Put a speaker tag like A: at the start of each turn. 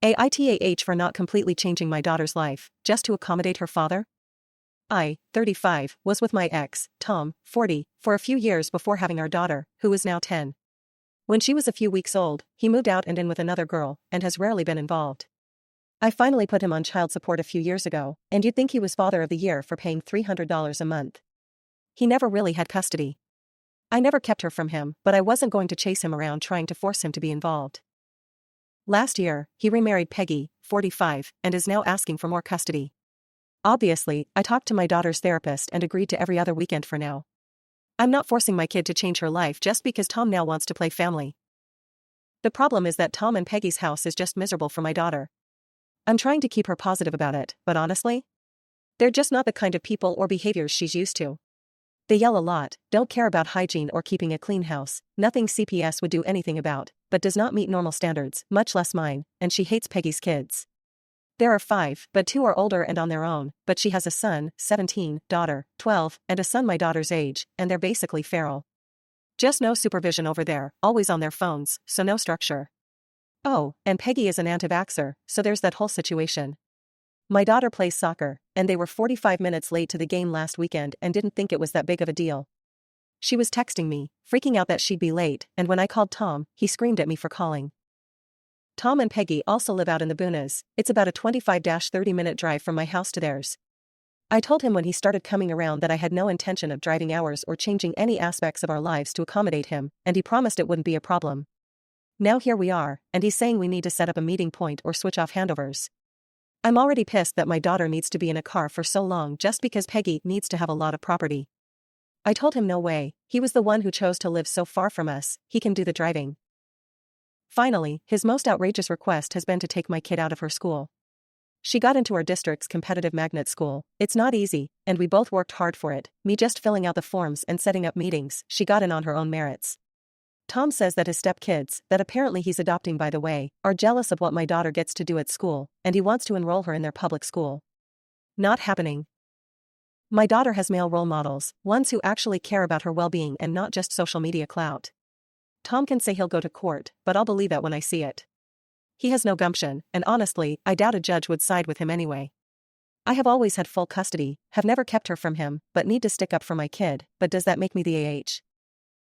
A: AITAH for not completely changing my daughter's life, just to accommodate her father? I, 35, was with my ex, Tom, 40, for a few years before having our daughter, who is now 10. When she was a few weeks old, he moved out and in with another girl, and has rarely been involved. I finally put him on child support a few years ago, and you'd think he was father of the year for paying $300 a month. He never really had custody. I never kept her from him, but I wasn't going to chase him around trying to force him to be involved. Last year, he remarried Peggy, 45, and is now asking for more custody. Obviously, I talked to my daughter's therapist and agreed to every other weekend for now. I'm not forcing my kid to change her life just because Tom now wants to play family. The problem is that Tom and Peggy's house is just miserable for my daughter. I'm trying to keep her positive about it, but honestly, they're just not the kind of people or behaviors she's used to. They yell a lot, don't care about hygiene or keeping a clean house, nothing CPS would do anything about, but does not meet normal standards, much less mine, and she hates Peggy's kids. There are 5, but 2 are older and on their own, but she has a son, 17, daughter, 12, and a son my daughter's age, and they're basically feral. Just no supervision over there, always on their phones, so no structure. Oh, and Peggy is an anti-vaxxer, so there's that whole situation. My daughter plays soccer, and they were 45 minutes late to the game last weekend and didn't think it was that big of a deal. She was texting me, freaking out that she'd be late, and when I called Tom, he screamed at me for calling. Tom and Peggy also live out in the boonies. It's about a 25-30-minute drive from my house to theirs. I told him when he started coming around that I had no intention of driving hours or changing any aspects of our lives to accommodate him, and he promised it wouldn't be a problem. Now here we are, and he's saying we need to set up a meeting point or switch off handovers. I'm already pissed that my daughter needs to be in a car for so long just because Peggy needs to have a lot of property. I told him no way, he was the one who chose to live so far from us, he can do the driving. Finally, his most outrageous request has been to take my kid out of her school. She got into our district's competitive magnet school. It's not easy, and we both worked hard for it, me just filling out the forms and setting up meetings. She got in on her own merits. Tom says that his stepkids, that apparently he's adopting by the way, are jealous of what my daughter gets to do at school, and he wants to enroll her in their public school. Not happening. My daughter has male role models, ones who actually care about her well-being and not just social media clout. Tom can say he'll go to court, but I'll believe that when I see it. He has no gumption, and honestly, I doubt a judge would side with him anyway. I have always had full custody, have never kept her from him, but need to stick up for my kid, but does that make me the AH?